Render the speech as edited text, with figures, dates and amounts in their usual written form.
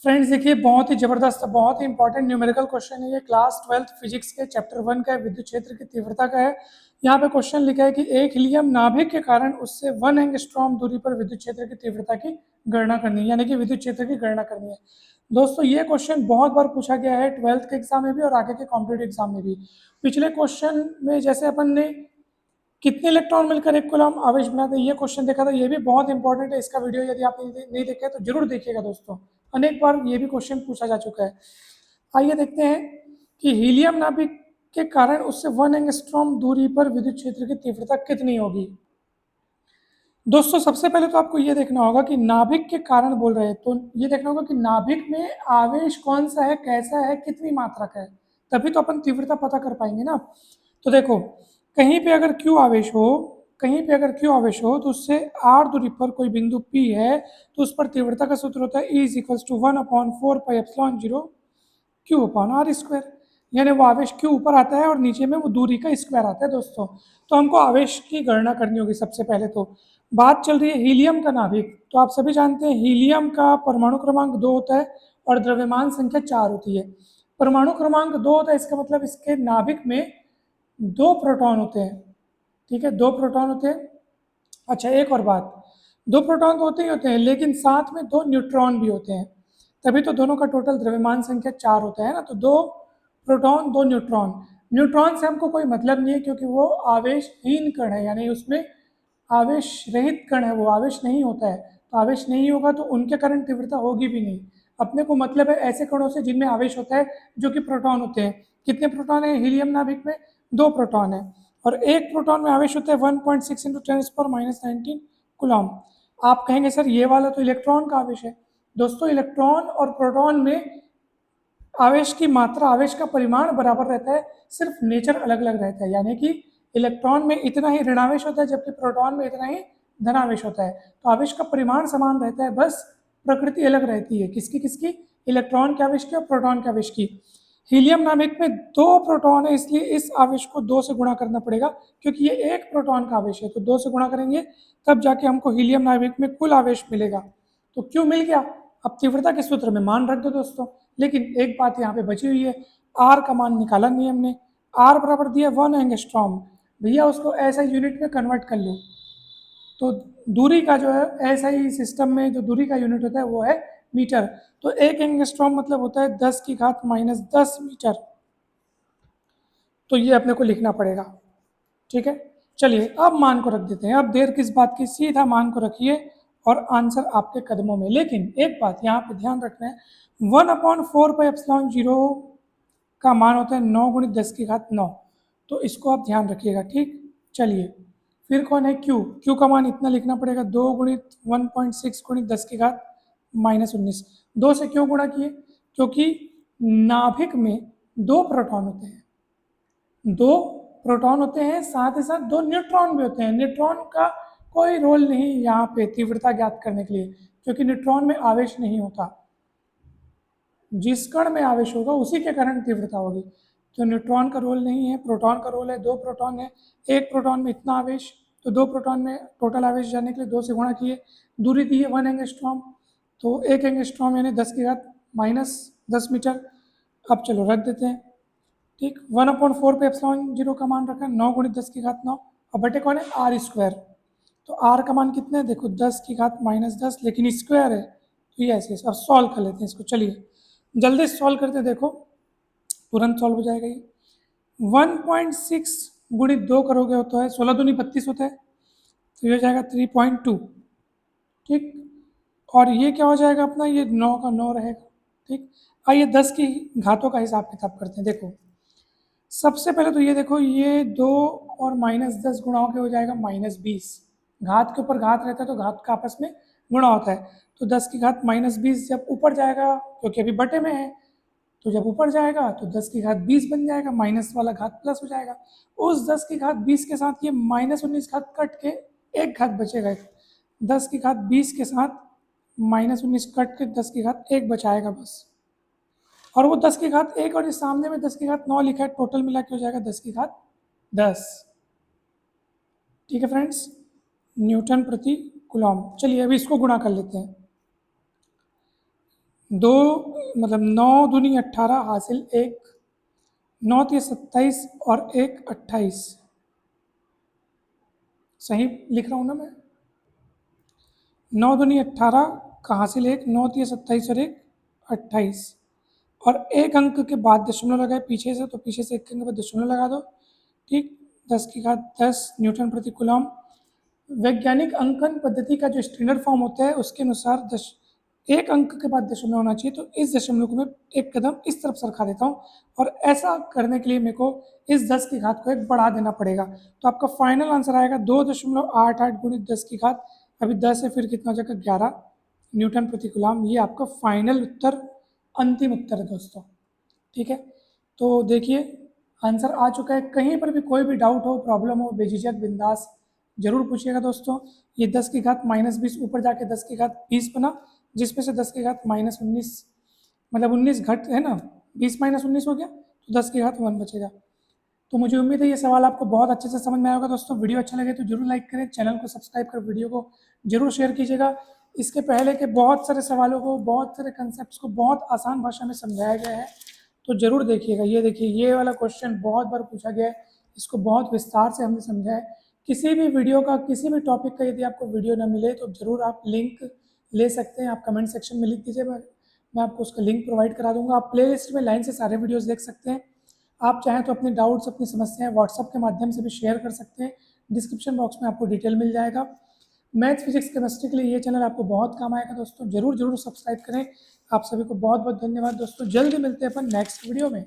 Friends देखिए, बहुत ही ज़बरदस्त, बहुत ही इंपॉर्टेंट न्यूमेरिकल क्वेश्चन है ये। क्लास 12th फिजिक्स के चैप्टर 1 का है, विद्युत क्षेत्र की तीव्रता का है। यहाँ पे क्वेश्चन लिखा है कि एक हीलियम नाभिक के कारण उससे 1 एंगस्ट्रॉम दूरी पर विद्युत क्षेत्र की तीव्रता की गणना करनी है, यानी कि विद्युत क्षेत्र की गणना करनी है। दोस्तों ये क्वेश्चन बहुत बार पूछा गया है 12th के एग्जाम में भी और आगे के कॉम्पिटेटिव एग्जाम में भी। पिछले क्वेश्चन में जैसे अपन ने कितने इलेक्ट्रॉन मिलकर एक कूलम आवेश बनाते हैं ये क्वेश्चन देखा था, ये भी बहुत इंपॉर्टेंट है। इसका वीडियो यदि आपने नहीं देखा है तो जरूर देखिएगा दोस्तों, अनेक बार ये भी क्वेश्चन पूछा जा चुका है। आइए देखते हैं कि हीलियम नाभिक के कारण उससे 1 एंगस्ट्रॉम दूरी पर विद्युत क्षेत्र की तीव्रता कितनी होगी। दोस्तों सबसे पहले तो आपको ये देखना होगा कि नाभिक के कारण बोल रहे हैं, तो ये देखना होगा कि नाभिक में आवेश कौन सा है, कैसा है, कितनी मात्रा का है, तभी तो अपन तीव्रता पता कर पाएंगे ना। तो देखो, कहीं पे अगर Q आवेश हो, कहीं पे अगर Q आवेश हो तो उससे r दूरी पर कोई बिंदु P है, तो उस पर तीव्रता का सूत्र होता है E = 1/4πε0 Q/r²। यानी वो आवेश Q ऊपर आता है और नीचे में वो दूरी का स्क्वायर आता है दोस्तों। तो हमको आवेश की गणना करनी होगी। सबसे पहले तो बात चल रही है हीलियम का नाभिक। तो आप सभी जानते हैं हीलियम का परमाणु क्रमांक 2 होता है और द्रव्यमान संख्या 4 होती है। परमाणु क्रमांक 2 होता है, इसका मतलब इसके नाभिक में 2 प्रोटॉन होते हैं। ठीक है, 2 प्रोटॉन होते हैं। अच्छा, एक और बात, 2 प्रोटॉन तो होते ही होते हैं, लेकिन साथ में 2 न्यूट्रॉन भी होते हैं, तभी तो दोनों का टोटल द्रव्यमान संख्या 4 होता है ना। तो 2 प्रोटॉन 2 न्यूट्रॉन। न्यूट्रॉन से हमको कोई मतलब नहीं है क्योंकि वो आवेशहीन कण है, यानी उसमें आवेश रहित कण है, वो आवेश नहीं होता है। तो आवेश नहीं होगा तो उनके कारण तीव्रता होगी भी नहीं। अपने को मतलब है ऐसे कणों से जिनमें आवेश होता है, जो कि प्रोटॉन होते हैं। कितने प्रोटॉन है हीलियम नाभिक में? 2 प्रोटॉन है और एक प्रोटॉन में आवेश होता है 1.6 × 10⁻19 कूलम। आप कहेंगे सर ये वाला तो इलेक्ट्रॉन का आवेश है। दोस्तों इलेक्ट्रॉन और प्रोटॉन में आवेश की मात्रा, आवेश का परिमाण बराबर रहता है, सिर्फ नेचर अलग अलग रहता है। यानी कि इलेक्ट्रॉन में इतना ही ऋणावेश होता है जबकि प्रोटॉन में इतना ही धनावेश होता है। तो आवेश का परिमाण समान रहता है, बस प्रकृति अलग रहती है। किसकी किसकी? इलेक्ट्रॉन के आवेश की और प्रोटॉन के आवेश की। हीलियम नाभिक में 2 प्रोटॉन है, इसलिए इस आवेश को 2 से गुणा करना पड़ेगा, क्योंकि ये एक प्रोटॉन का आवेश है। तो 2 से गुणा करेंगे तब जाके हमको हीलियम नाभिक में कुल आवेश मिलेगा। तो क्यों मिल गया? अब तीव्रता के सूत्र में मान रख दो दोस्तों। लेकिन एक बात यहाँ पे बची हुई है, आर का मान निकाला नहीं हमने। आर बराबर दिया 1 एंगस्ट्रॉम। भैया उसको ऐसा यूनिट में कन्वर्ट कर लो। तो दूरी का जो है, ऐसा ही सिस्टम में जो दूरी का यूनिट होता है वो है मीटर। तो 1 एंगस्ट्रॉम मतलब होता है 10⁻−10 मीटर। तो ये अपने को लिखना पड़ेगा। ठीक है, चलिए अब मान को रख देते हैं। अब देर किस बात की, सीधा मान को रखिए और आंसर आपके कदमों में। लेकिन एक बात यहाँ पे ध्यान रखना है, 1/4πε0 का मान होता है 9 × 10⁹ तो इसको आप ध्यान रखिएगा। ठीक, चलिए फिर कौन है Q? Q का मान इतना लिखना पड़ेगा, 2 × 1.6 × 10⁻−19। 2 से क्यों गुणा किए? क्योंकि नाभिक में 2 प्रोटॉन होते हैं, 2 प्रोटॉन होते हैं, साथ ही साथ 2 न्यूट्रॉन भी होते हैं। न्यूट्रॉन का कोई रोल नहीं यहाँ पे तीव्रता ज्ञात करने के लिए, क्योंकि न्यूट्रॉन में आवेश नहीं होता। जिस कण में आवेश होगा उसी के कारण तीव्रता होगी। तो न्यूट्रॉन का रोल नहीं है, प्रोटॉन का रोल है। 2 प्रोटॉन है, एक प्रोटॉन में इतना आवेश, तो 2 प्रोटॉन में टोटल आवेश जाने के लिए 2 से गुणा किए। दूरी दी है 1 एंगस्ट्रॉम, तो 1 एंगस्ट्रॉम यानी 10⁻−10 मीटर। अब चलो रख देते हैं। ठीक, 1/4πε0 का मान रखा है 9 × 10⁻9 और बटे कौन है? r²। तो r का मान कितना है? देखो 10⁻−10, लेकिन स्क्वायर है तो ये ऐसे। अब सॉल्व कर लेते हैं इसको, चलिए जल्दी सॉल्व करते हैं। देखो तुरंत सॉल्व हो जाएगा ये। 1.6 × 2 करोगे होता है 16 दूनी 32 होता है, तो ये हो जाएगा 3.2। ठीक, और ये क्या हो जाएगा अपना? ये 9 का 9 रहेगा। ठीक, आइए 10 की घातों का हिसाब किताब करते हैं। देखो सबसे पहले तो ये देखो, ये 2 और -10 गुणा होकर हो जाएगा -20। घात के ऊपर घात रहता है तो घात का आपस में गुणा होता है। तो 10 की घात -20 जब ऊपर जाएगा, क्योंकि अभी बटे में है, तो जब ऊपर जाएगा तो 10 की घात 20 बन जाएगा, माइनस वाला घात प्लस हो जाएगा। उस 10 की घात 20 के साथ ये -19 घात कट के एक घात बचेगा। 10 की घात 20 के साथ -19 कट के 10 की घात 1 बचाएगा बस। और वो 10 की घात 1 और इस सामने में 10 की घात 9 लिखा है, टोटल मिला के हो जाएगा 10 की घात 10। ठीक है फ्रेंड्स, न्यूटन प्रति कूलम। चलिए अभी इसको गुणा कर लेते हैं। दो मतलब 9 दूनी 18 हासिल 1, 9 3 27 और 1 28। सही लिख रहा हूँ ना मैं? 9 दूनी 18 का हासिल 1, 9 3 27 और 1 28। और एक अंक के बाद दशमलव लगाए पीछे से, तो पीछे से एक अंक पर दशमलव लगा दो। ठीक, 10 की घात 10 न्यूटन प्रति कूलम। वैज्ञानिक अंकन पद्धति का जो स्टैंडर्ड फॉर्म होता है उसके अनुसार एक अंक के बाद दशमलव होना चाहिए, तो इस दशमलव को मैं एक कदम इस तरफ सरका देता हूँ, और ऐसा करने के लिए मेरे को इस 10 की घात को एक बढ़ा देना पड़ेगा। तो आपका फाइनल आंसर आएगा 2.88 गुणित 10 की घात, अभी 10 है फिर कितना हो जाएगा 11 न्यूटन प्रति कूलम। ये आपका फाइनल उत्तर, अंतिम उत्तर है दोस्तों। ठीक है, तो देखिए आंसर आ चुका है। कहीं पर भी कोई भी डाउट हो, प्रॉब्लम हो, बेझिझक बिंदास जरूर पूछिएगा दोस्तों। ये 10 की घात -20 ऊपर जाके 10 की घात 20 बना, जिसमें से 10 की घात -19 मतलब 19 घट है ना, 20 - 19 हो गया, तो 10 की घात 1 बचेगा। तो मुझे उम्मीद है ये सवाल आपको बहुत अच्छे से समझ में आया होगा दोस्तों। वीडियो अच्छा लगे तो जरूर लाइक करें, चैनल को सब्सक्राइब कर वीडियो को जरूर शेयर कीजिएगा। इसके पहले के बहुत सारे सवालों को, बहुत सारे कंसेप्ट को बहुत आसान भाषा में समझाया गया है, तो जरूर देखिएगा। ये देखिए, ये वाला क्वेश्चन बहुत बार पूछा गया है, इसको बहुत विस्तार से हमने समझा है। किसी भी वीडियो का, किसी भी टॉपिक का यदि आपको वीडियो ना मिले तो ज़रूर आप लिंक ले सकते हैं। आप कमेंट सेक्शन में लिख दीजिए, मैं आपको उसका लिंक प्रोवाइड करा दूंगा। आप प्लेलिस्ट में लाइन से सारे वीडियोस देख सकते हैं। आप चाहें तो अपने डाउट्स, अपनी समस्याएं व्हाट्सअप के माध्यम से भी शेयर कर सकते हैं। डिस्क्रिप्शन बॉक्स में आपको डिटेल मिल जाएगा। मैथ, फिजिक्स, केमिस्ट्री के लिए ये चैनल आपको बहुत काम आएगा दोस्तों। जरूर जरूर सब्सक्राइब करें। आप सभी को बहुत बहुत धन्यवाद दोस्तों। जल्दी मिलते हैं अपन नेक्स्ट वीडियो में।